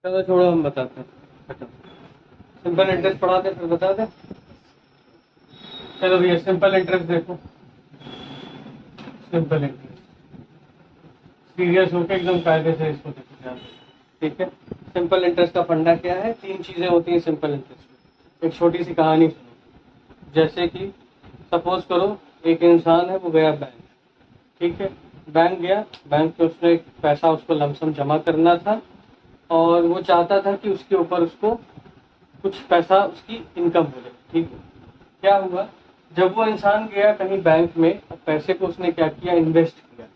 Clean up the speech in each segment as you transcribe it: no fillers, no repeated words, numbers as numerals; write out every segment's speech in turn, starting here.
चलो छोड़ो, हम बताते हैं। सिंपल इंटरेस्ट पढ़ाते फिर बता दें। चलो भैया सिंपल इंटरेस्ट देखो। सिंपल इंटरेस्ट सीरियस होकर एकदम कायदे से इसको देखो ध्यान से। ठीक है, सिंपल इंटरेस्ट का फंडा क्या है? तीन चीजें होती हैं सिंपल इंटरेस्ट में। एक छोटी सी कहानी सुनो। जैसे कि सपोज करो एक इंसान है, वो गया बैंक। ठीक है, बैंक गया, बैंक में उसने पैसा उसको लमसम जमा करना था और वो चाहता था कि उसके ऊपर उसको कुछ पैसा उसकी इनकम हो जाए। ठीक है, क्या हुआ? जब वो इंसान गया कहीं बैंक में, पैसे को उसने क्या किया? इन्वेस्ट किया।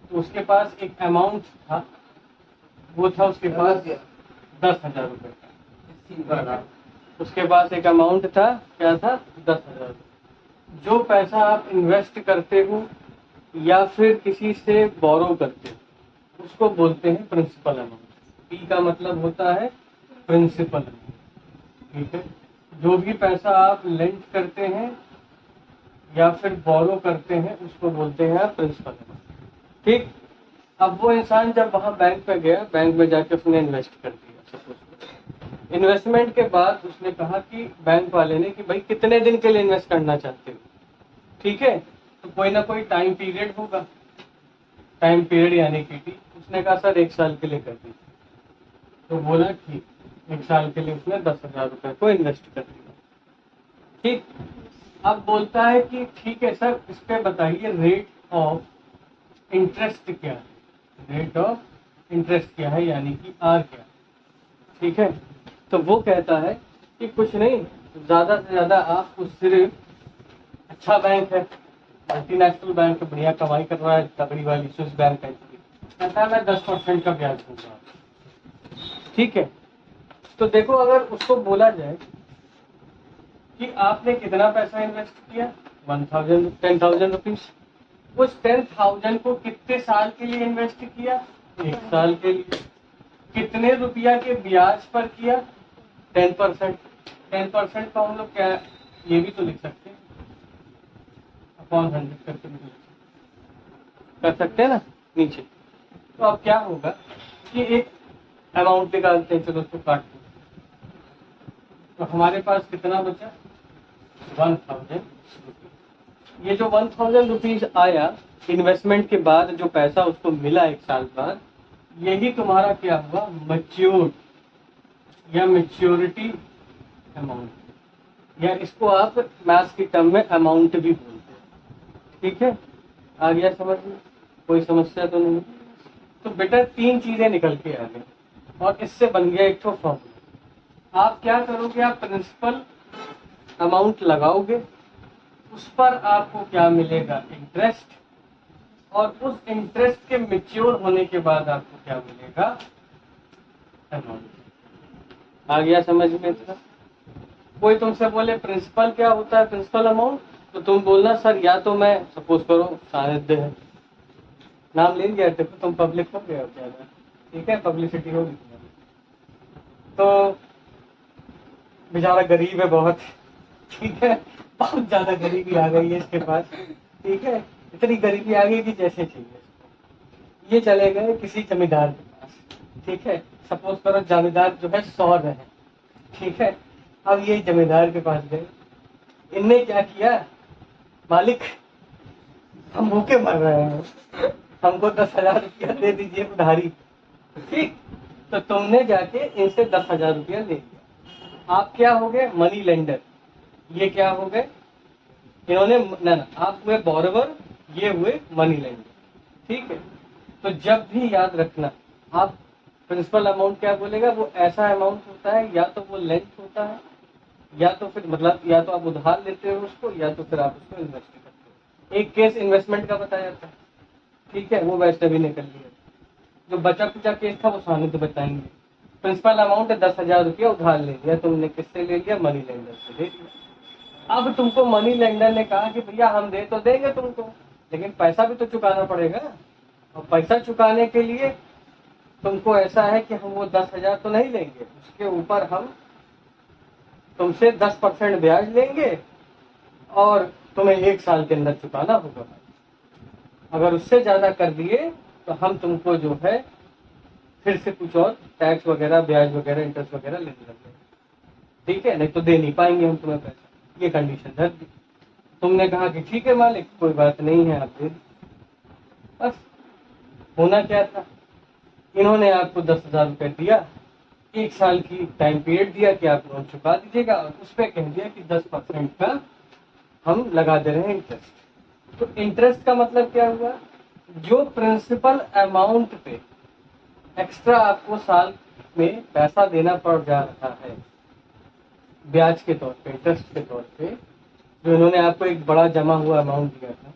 तो उसके पास एक अमाउंट था, वो था उसके पास 10,000 रुपए का। उसके पास एक अमाउंट था, क्या था? 10,000। जो पैसा आप इन्वेस्ट करते हो या फिर किसी से बोरो करते हो, उसको बोलते हैं प्रिंसिपल अमाउंट। पी का मतलब होता है प्रिंसिपल अमाउंट। ठीक है, जो भी पैसा आप लेंड करते हैं या फिर बोरो करते हैं, उसको बोलते हैं आप प्रिंसिपल अमाउंट। ठीक, अब वो इंसान जब वहां बैंक पे गया, बैंक में जाके उसने इन्वेस्ट कर दिया। सपोज इन्वेस्टमेंट के बाद उसने कहा कि बैंक वाले ने कि भाई कितने दिन के लिए इन्वेस्ट करना चाहते हो? ठीक है, तो कोई ना कोई टाइम पीरियड होगा। टाइम पीरियड यानी कि उसने कहा सर 1 साल के लिए कर दीजिए। तो बोला ठीक, 1 साल के लिए उसने 10,000 रुपए को इन्वेस्ट कर दिया। ठीक, अब बोलता है कि ठीक है सर, इस पे बताइए रेट ऑफ इंटरेस्ट क्या है? रेट ऑफ इंटरेस्ट क्या है, यानी कि आर क्या है? ठीक है, तो वो कहता है कि कुछ नहीं, ज्यादा से ज्यादा आपको सिर्फ, अच्छा बैंक है, मल्टीनेशनल बैंक है, बढ़िया कमाई कर रहा है, तगड़ी वाली स्विस बैंक है, कहता है मैं 10% का ब्याज दूंगा। ठीक है, तो देखो अगर उसको बोला जाए कि आपने कितना पैसा इन्वेस्ट किया, 10,000 उस 10,000 को कितने साल के लिए इन्वेस्ट किया? 1 साल के लिए। कितने रुपया के ब्याज पर किया? 10%। 10% को हम लोग क्या, ये भी तो लिख सकते हैं, अपॉन 100 करके भी लिख कर सकते हैं ना नीचे। तो अब क्या होगा कि एक अमाउंट निकालते हैं, चलो उसको काट दो। तो हमारे पास कितना बचा? 1,000। ये जो 1,000 रुपीज आया इन्वेस्टमेंट के बाद, जो पैसा उसको मिला 1 साल बाद, यही तुम्हारा क्या हुआ? मैच्योर या मैच्योरिटी अमाउंट, या इसको आप मैथ्स की टर्म में अमाउंट भी बोलते हैं। ठीक है, आ गया समझ में? कोई समस्या तो नहीं? तो बेटा तीन चीजें निकल के आ गई और इससे बन गया एक तो फॉर्मूला। आप क्या करोगे? आप प्रिंसिपल अमाउंट लगाओगे, उस पर आपको क्या मिलेगा? इंटरेस्ट। और उस इंटरेस्ट के मैच्योर होने के बाद आपको क्या मिलेगा? अमाउंट। आ गया समझ में इतना? कोई तुमसे बोले प्रिंसिपल क्या होता है, प्रिंसिपल अमाउंट, तो तुम बोलना सर या तो मैं, सपोज करो सानिध्य है, नाम ले लिया, देखो तुम पब्लिक हो गए हो क्या? ठीक है, पब्लिसिटी होगी तुम्हारी। तो बेचारा गरीब है बहुत, ठीक है, बहुत ज्यादा गरीबी आ गई है इसके पास। ठीक है, इतनी गरीबी आ गई कि जैसे चाहिए, ये चले गए किसी जमींदार के पास। ठीक है, सपोज करो जमींदार जो है 100 है। ठीक है, अब ये जमींदार के पास गए, इनने क्या किया? मालिक हम भूखे मर रहे हैं, हमको 10,000 रुपया दे दीजिए उधारी। ठीक, तो तुमने जाके इनसे 10,000 रुपया ले लिया। आप क्या हो गए? Money lender. ये क्या हो गए? इन्होंने ना, आप हुए बोरोवर, ये हुए मनी लेंडर। ठीक है, तो जब भी याद रखना, आप प्रिंसिपल अमाउंट क्या बोलेगा? वो ऐसा अमाउंट होता है, या तो वो लेंथ होता है, या तो फिर मतलब या तो आप उधार लेते हो उसको, या तो फिर आप उसको इन्वेस्ट करते हो। एक केस इन्वेस्टमेंट का बताया था, ठीक है, वो वैसे भी निकल लिया। जो बचा कुचा केस था वो सानिध्य बताएंगे। प्रिंसिपल अमाउंट है 10,000 रुपया, उधार ले लिया तुमने, किससे ले लिया? मनी लेंडर से ले लिया। अब तुमको मनी लेंडर ने कहा कि भैया हम दे तो देंगे तुमको, लेकिन पैसा भी तो चुकाना पड़ेगा। और पैसा चुकाने के लिए तुमको ऐसा है कि हम वो 10,000 तो नहीं लेंगे, उसके ऊपर हम तुमसे 10% ब्याज लेंगे और तुम्हें 1 साल के अंदर चुकाना होगा। अगर उससे ज्यादा कर दिए तो हम तुमको जो है फिर से कुछ और टैक्स वगैरह, ब्याज वगैरह, इंटरेस्ट वगैरह लेने लग गए। ठीक है, नहीं तो दे नहीं पाएंगे हम तुम्हें पैसा, ये कंडीशन धर दी। तुमने कहा कि ठीक है मालिक, कोई बात नहीं है, आप दे दो। बस होना क्या था, इन्होंने आपको 10,000 रुपये दिया, 1 साल की टाइम पीरियड दिया कि आप लोन चुका दीजिएगा, और उस पर कह दिया कि 10% का हम लगा दे रहे हैं इंटरेस्ट। तो इंटरेस्ट का मतलब क्या हुआ, जो प्रिंसिपल अमाउंट पे एक्स्ट्रा आपको साल में पैसा देना पड़ जा रहा है ब्याज के तौर पे, इंटरेस्ट के तौर पे, जो इन्होंने आपको एक बड़ा जमा हुआ अमाउंट दिया था,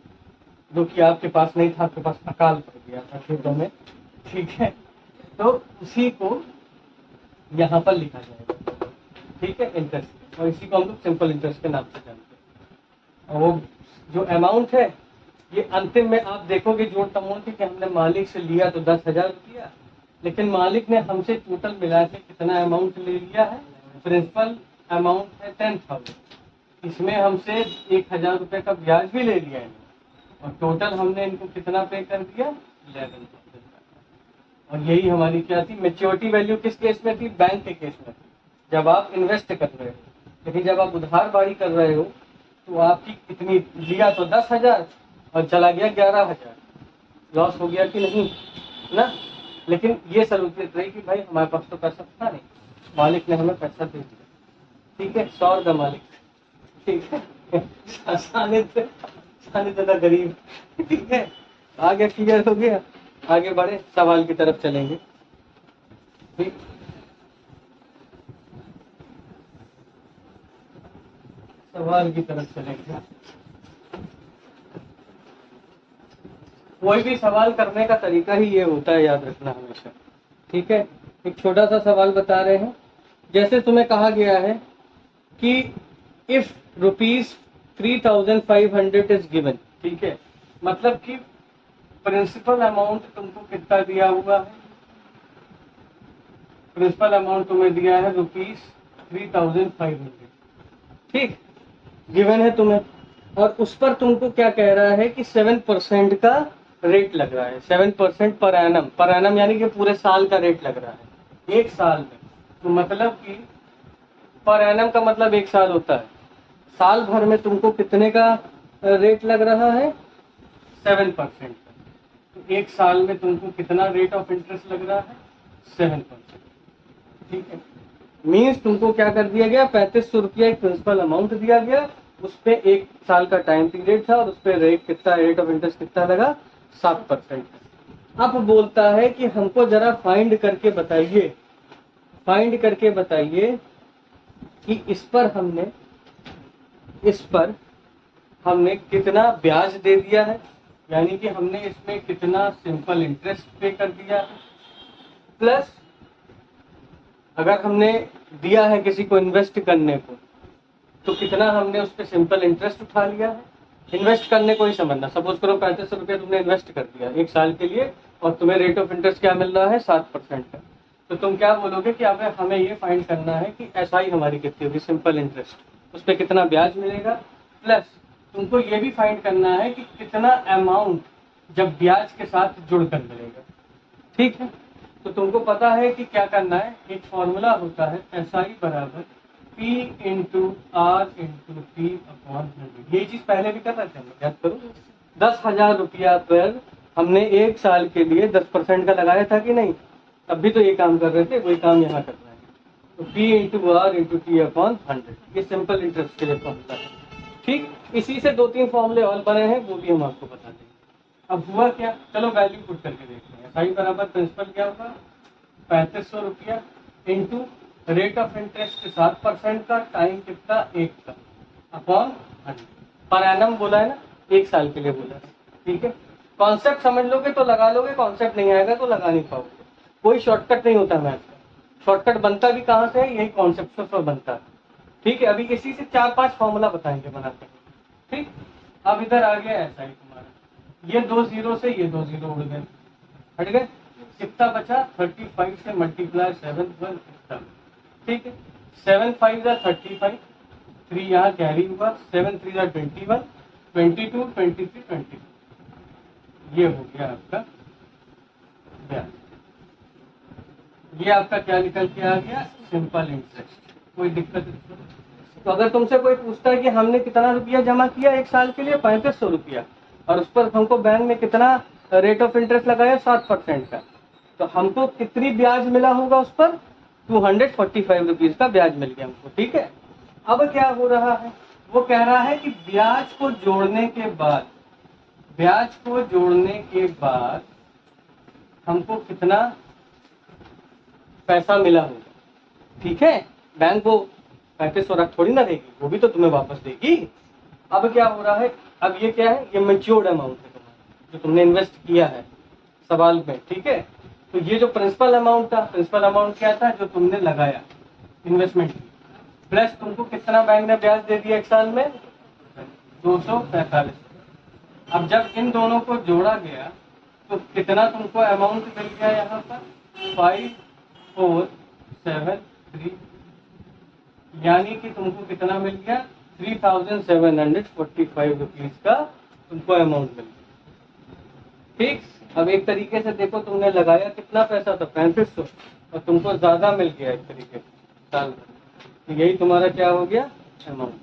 जो कि आपके पास नहीं था, आपके पास अकाल पड़ गया था खेतों में, ठीक है, तो उसी को यहाँ पर लिखा जाएगा। ठीक है, इंटरेस्ट, और इसी को हम लोग सिंपल इंटरेस्ट के नाम से जानते हैं। और वो जो अमाउंट है, ये अंतिम में आप देखोगे जोड़ अमाउंट कि हमने मालिक से लिया तो 10,000 रुपया, लेकिन मालिक ने हमसे टोटल मिला के कितना अमाउंट ले लिया है, प्रिंसिपल अमाउंट है 10,000, इसमें हमसे 1,000 रुपये का ब्याज भी ले लिया है, और टोटल हमने इनको कितना पे कर दिया, 11,000। और यही हमारी क्या थी, मैच्योरिटी वैल्यू किस केस में थी, बैंक के केस में थी, जब आप इन्वेस्ट कर रहे हो। लेकिन जब आप उधार बाड़ी कर रहे हो तो आपकी कितनी लिया तो 10,000 और चला गया 11,000, लॉस हो गया कि नहीं ना। लेकिन ये सहूलियत रही कि भाई हमारे पास तो पैसा था नहीं, मालिक ने हमें पैसा दे दिया। ठीक है, 100 का मालिक, ठीक है, आसानी ज्यादा गरीब। ठीक है, आगे क्लियर हो गया, आगे बढ़े, सवाल की तरफ चलेंगे। ठीक, सवाल की तरफ चलेंगे। कोई भी सवाल करने का तरीका ही ये होता है, याद रखना हमेशा। ठीक है, एक छोटा सा सवाल बता रहे हैं, जैसे तुम्हें कहा गया है कि इफ ₹3,500 इज गिवन। ठीक है, मतलब कि प्रिंसिपल अमाउंट तुमको कितना दिया हुआ है, प्रिंसिपल अमाउंट तुम्हें दिया है ₹3,500। ठीक, गिवन है तुम्हें, और उस पर तुमको क्या कह रहा है कि 7% का रेट लग रहा है, 7% पर एनम यानी कि पूरे साल का रेट लग रहा है, 1 साल में। तो मतलब कि पर एनम का मतलब 1 साल होता है, साल भर में तुमको कितने का रेट लग रहा है, 7%। तो 1 साल में तुमको कितना रेट ऑफ इंटरेस्ट लग रहा है, 7%। ठीक है, मीन्स तुमको क्या कर दिया गया, 3,500 रुपया एक प्रिंसिपल अमाउंट दिया गया, उस पे 1 साल का टाइम पीरियड था, और उस पे रेट कितना, रेट ऑफ इंटरेस्ट कितना लगा, 7%। अब बोलता है कि हमको जरा फाइंड करके बताइए, फाइंड करके बताइए कि इस पर हमने कितना ब्याज दे दिया है, यानी कि हमने इसमें कितना सिंपल इंटरेस्ट पे कर दिया है, प्लस अगर हमने दिया है किसी को इन्वेस्ट करने को तो कितना हमने उस पर सिंपल इंटरेस्ट उठा लिया है। इन्वेस्ट करने को ही समझना, सपोज करो 3,500 रुपये तुमने इन्वेस्ट कर दिया 1 साल के लिए, और तुम्हें रेट ऑफ इंटरेस्ट क्या मिल रहा है, 7% का। तो तुम क्या बोलोगे कि अब हमें ये फाइंड करना है कि एसआई हमारी कितनी होगी, सिंपल इंटरेस्ट, उस पर कितना ब्याज मिलेगा, प्लस तुमको ये भी फाइंड करना है कि कितना अमाउंट जब ब्याज के साथ जुड़कर मिलेगा। ठीक है, तो तुमको पता है कि क्या करना है, एक फॉर्मूला होता है एसआई बराबर P into R into T upon 100। ये चीज पहले भी कर रहे थे हम लोग, याद करो। 10,000 रुपया पर हमने 1 साल के लिए 10% का लगाया था कि नहीं, तब भी तो ये काम कर रहे थे, वही काम यहाँ करना है। तो P into R into T upon 100, ये सिंपल इंटरेस्ट के लिए फॉर्मूला है। ठीक, इसी से 2-3 फॉर्मूले और बने हैं, वो भी हम आपको बता देंगे। अब हुआ क्या, चलो वैल्यू पुट करके देखते हैं। एसआई बराबर प्रिंसिपल क्या होगा, 3,500 रुपया इंटू रेट ऑफ इंटरेस्ट 7% का, टाइम कितना, 1 का, अपॉन 100। पर एनम बोला है ना, 1 साल के लिए बोला है। ठीक है, कॉन्सेप्ट समझ लोगे तो लगा लोगे, कॉन्सेप्ट नहीं आएगा तो लगा नहीं पाओगे। कोई शॉर्टकट नहीं होता मैथ का, शॉर्टकट बनता भी कहाँ से है, यही कॉन्सेप्ट से बनता है। ठीक है, अभी इसी से 4-5 फॉर्मूला बताएंगे बनाते हैं। ठीक, अब इधर आ गया एसआई तुम्हारा, ये 2 0 से ये 2 0 उड़ गए, हट गए, कितना बचा, 35 से मल्टीप्लाई 7 पर कितना। ठीक है, 7 5 जा 35, 3 यहाँ कैरी हुआ, 7 3 जा 21, 22 23 22, ये हो गया आपका ब्याज। ये आपका क्या निकल के आ गया, सिंपल इंटरेस्ट। कोई दिक्कत नहीं। तो अगर तुमसे कोई पूछता है कि हमने कितना रुपया जमा किया एक साल के लिए, 3500 रुपया, और उस पर हमको बैंक में कितना रेट ऑफ इंटरेस्ट लगाया, 7% का, तो हमको कितनी ब्याज मिला होगा उस पर, 245 रुपीज का ब्याज मिल गया हमको। ठीक है, अब क्या हो रहा है, वो कह रहा है कि ब्याज को जोड़ने के बाद, ब्याज को जोड़ने के बाद हमको कितना पैसा मिला होगा। ठीक है, बैंक को 3500 रख थोड़ी ना देगी, वो भी तो तुम्हें वापस देगी। अब क्या हो रहा है, अब ये क्या है, ये मैच्योर्ड अमाउंट है तुम्हारा, जो तुमने इन्वेस्ट किया है सवाल में। ठीक है, तो ये जो प्रिंसिपल अमाउंट था, प्रिंसिपल अमाउंट क्या था, जो तुमने लगाया इन्वेस्टमेंट, प्लस तुमको कितना बैंक ने ब्याज दे दिया एक साल में, 245। अब जब इन दोनों को जोड़ा गया तो कितना तुमको अमाउंट मिल गया यहाँ पर, 5473, यानी कि तुमको कितना मिल गया, 3745 रुपीज का तुमको अमाउंट मिल गया। ठीक, अब एक तरीके से देखो, तुमने लगाया कितना पैसा था, 3500, और तुमको ज्यादा मिल गया एक तरीके से साल भर। तो यही तुम्हारा क्या हो गया, अमाउंट।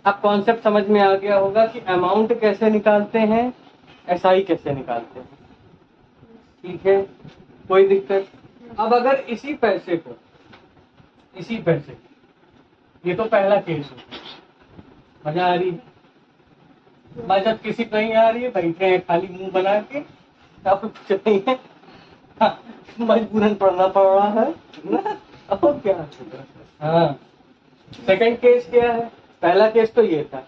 अब कॉन्सेप्ट समझ में आ गया होगा कि अमाउंट कैसे निकालते हैं, एसआई कैसे निकालते हैं। ठीक है, कोई दिक्कत। अब अगर इसी पैसे को, इसी पैसे, ये तो पहला केस हो, मजा आ रही है, मजा किसी को नहीं आ रही है, बैठे हैं खाली मुंह बना के, अब कुछ नहीं है, हाँ, मजबूरन पढ़ना पड़ रहा है ना, और क्या। हाँ, सेकंड केस क्या है, पहला केस तो ये था,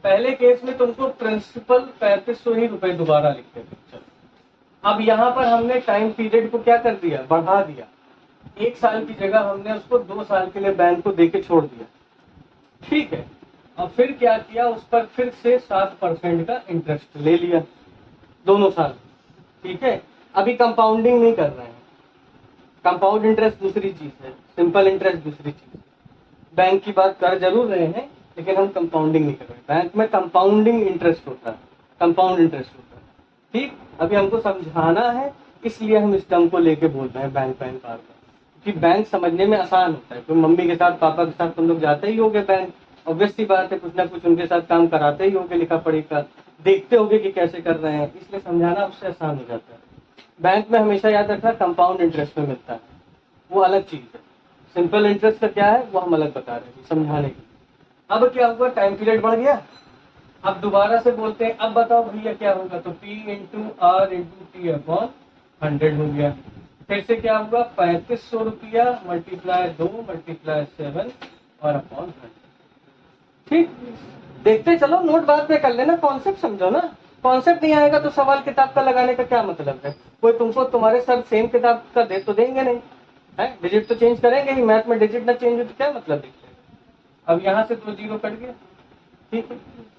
पहले केस में तुमको प्रिंसिपल 3500 ही रुपए दोबारा लिखते थे। चलो, अब यहाँ पर हमने टाइम पीरियड को क्या कर दिया, बढ़ा दिया, एक साल की जगह हमने उसको 2 साल के लिए बैंक को देके छोड़ दिया। ठीक है, और फिर क्या किया, उस पर फिर से 7% का इंटरेस्ट ले लिया दोनों साल। ठीक है, अभी कंपाउंडिंग नहीं कर रहे हैं, कंपाउंड इंटरेस्ट दूसरी चीज है, सिंपल इंटरेस्ट दूसरी चीज। बैंक की बात कर जरूर रहे हैं, लेकिन हम कंपाउंडिंग नहीं कर रहे। बैंक में कंपाउंडिंग इंटरेस्ट होता है, कंपाउंड इंटरेस्ट होता है। ठीक, अभी हमको समझाना है, इसलिए हम इस टर्म को लेके बोल रहे हैं बैंक बार बार, कि बैंक समझने में आसान होता है। तो मम्मी के साथ, पापा के साथ तुम लोग जाते ही होगे बैंक, ऑब्वियस सी बात है, कुछ ना कुछ उनके साथ काम कराते ही होगे, लिखा पढ़ी का देखते होगे कि कैसे कर रहे हैं, इसलिए समझाना उससे आसान हो जाता है। बैंक में हमेशा याद रखना, कंपाउंड इंटरेस्ट में मिलता है, वो अलग चीज है। सिंपल इंटरेस्ट का क्या है, वो हम अलग बता रहे हैं समझाने के। अब क्या हुआ, टाइम पीरियड बढ़ गया, अब दोबारा से बोलते हैं, अब बताओ भैया क्या होगा, तो P into R into T upon 100 हो गया। फिर से क्या होगा, 3500 रुपया मल्टीप्लाई 2 मल्टीप्लाई 7 और अपॉन 100। ठीक, देखते चलो, नोट बाद में कर लेना, कॉन्सेप्ट समझो ना। कॉन्सेप्ट नहीं आएगा तो सवाल किताब का लगाने का क्या मतलब है, कोई तुमको तुम्हारे सर सेम किताब का दे तो देंगे नहीं है, डिजिट तो चेंज करेंगे ही, मैथ में डिजिट ना चेंज हो तो क्या मतलब दिखते। अब यहाँ से 2 जीरो कट गया। ठीक है,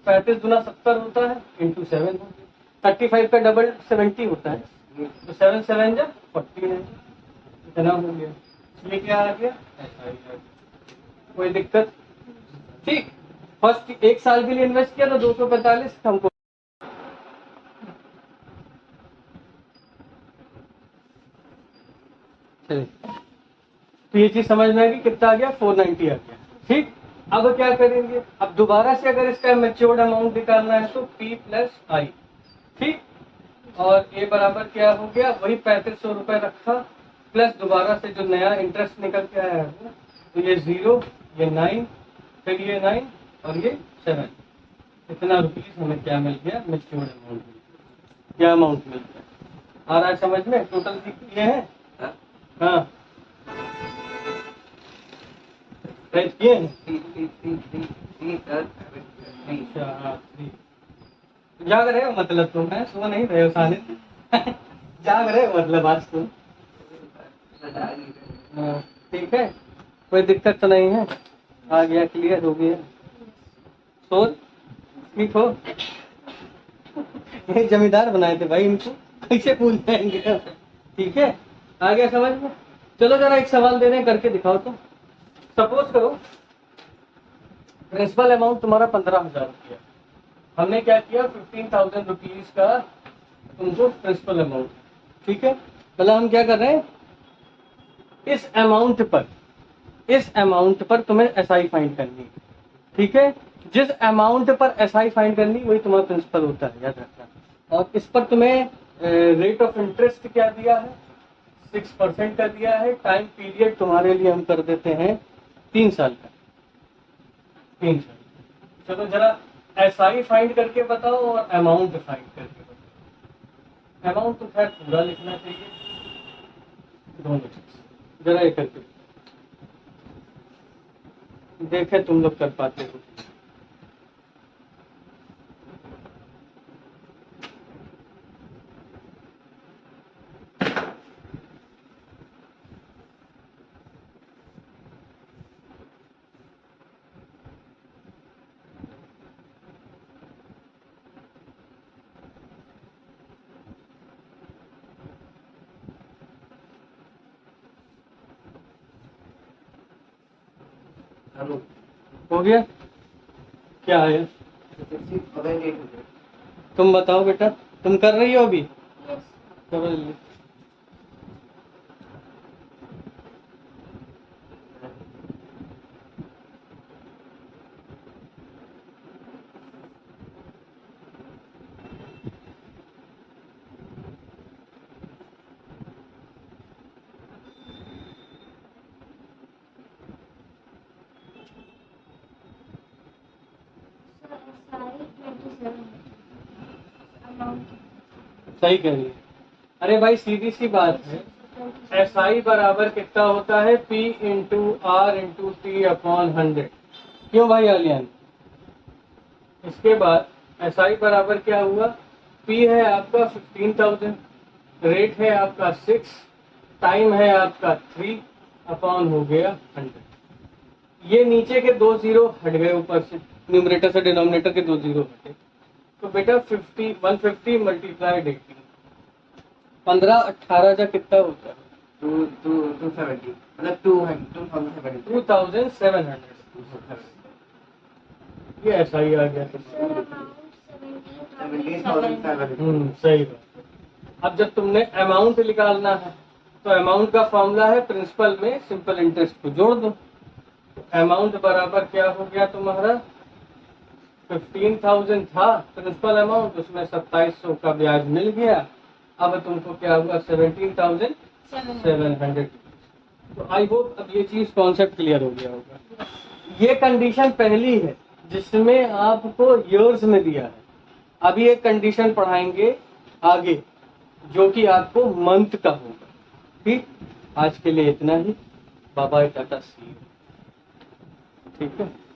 35 गुना 70 होता है, इंटू 7 हो गया, 35 का डबल 70 होता है, तो 7 7 जा 40 है, इतना हो गया। ये क्या आ गया, ऐसा ही आ गया। कोई दिक्कत। ठीक, फर्स्ट एक साल के लिए इन्वेस्ट किया तो 245 हमको, तो ये चीज समझ में आएगी, कितना आ गया, 490 आ गया। ठीक, अब क्या करेंगे, अब दोबारा से अगर इसका मैच्योर्ड अमाउंट निकालना है तो P प्लस आई। ठीक, और ये बराबर क्या हो गया, वही 3500 रुपए रखा, प्लस दोबारा से जो नया इंटरेस्ट निकल के आया है, तो ये 0, ये 9, फिर ये 9 और ये 7, इतना रुपीज हमें क्या मिल गया, मैच्योर्ड अमाउंट मिल गया। क्या अमाउंट मिल गया, आ रहा है समझ में, टोटल कितने हैं, हाँ किए हैं, अच्छा हाँ, जाग रहे हो मतलब तुम, है सो नहीं रहे हो साले जाग रहे हो मतलब आज तुम। हाँ, ठीक है, कोई दिक्कत तो नहीं है, आ गया, क्लियर हो गया। सो ठीक हो, ये जमींदार बनाए थे भाई, इनको कैसे भूल जाएंगे। ठीक है, आ गया समझ में। चलो जरा एक सवाल दे रहे हैं, करके दिखाओ तो। सपोज करो प्रिंसिपल अमाउंट तुम्हारा 15,000 रुपया, हमने क्या किया, 15,000 रुपीज का तुमको प्रिंसिपल अमाउंट। ठीक है, पहले हम क्या कर रहे हैं, इस अमाउंट पर तुम्हें एसआई फाइंड करनी है, ठीक है। जिस अमाउंट पर एसआई फाइंड करनी वही तुम्हारा प्रिंसिपल होता है, याद रखना। और इस पर तुम्हें रेट ऑफ इंटरेस्ट क्या दिया है, 6% का दिया है। टाइम पीरियड तुम्हारे लिए हम कर देते हैं 3 साल का, 3 साल। चलो जरा एसआई फाइंड करके बताओ और अमाउंट फाइंड करके बताओ। अमाउंट तो खैर पूरा लिखना चाहिए, दोनों चीज जरा ये करके देखे तुम लोग कर पाते हो। हो गया क्या है? तुम बताओ बेटा, तुम कर रही हो अभी? कर रही हो। सही कह रही है। अरे भाई सीधी सी बात है, एस आई बराबर कितना होता है, P into R into T upon 100। क्यों भाई आलियान? इसके बाद एस आई बराबर क्या हुआ, P है आपका 15,000, रेट है आपका 6, टाइम है आपका 3 अपॉन हो गया 100। ये नीचे के 2 जीरो हट गए, ऊपर से न्यूमरेटर से डिनोमिनेटर के 2 जीरो हटे। तो बेटा 150 मल्टीप्लाइड 18, 15 18 जा कितना होता है? 270 मतलब 2700। ये ऐसा ही आ गया। सही बात। अब जब तुमने अमाउंट निकालना है तो अमाउंट का फॉर्मूला है प्रिंसिपल में सिंपल इंटरेस्ट को जोड़ दो। अमाउंट बराबर क्या हो गया तुम्हारा, 15,000 था प्रिंसिपल अमाउंट, उसमें 2700 का ब्याज मिल गया। अब तुमको क्या हुआ, 17,700। तो आई होप अब ये चीज कॉन्सेप्ट क्लियर हो गया होगा। ये कंडीशन पहली है जिसमें आपको ईयर्स में दिया है। अभी एक कंडीशन पढ़ाएंगे आगे जो कि आपको मंथ का होगा। ठीक, आज के लिए इतना ही। बाय बाय, टाटा सी यू। ठीक है।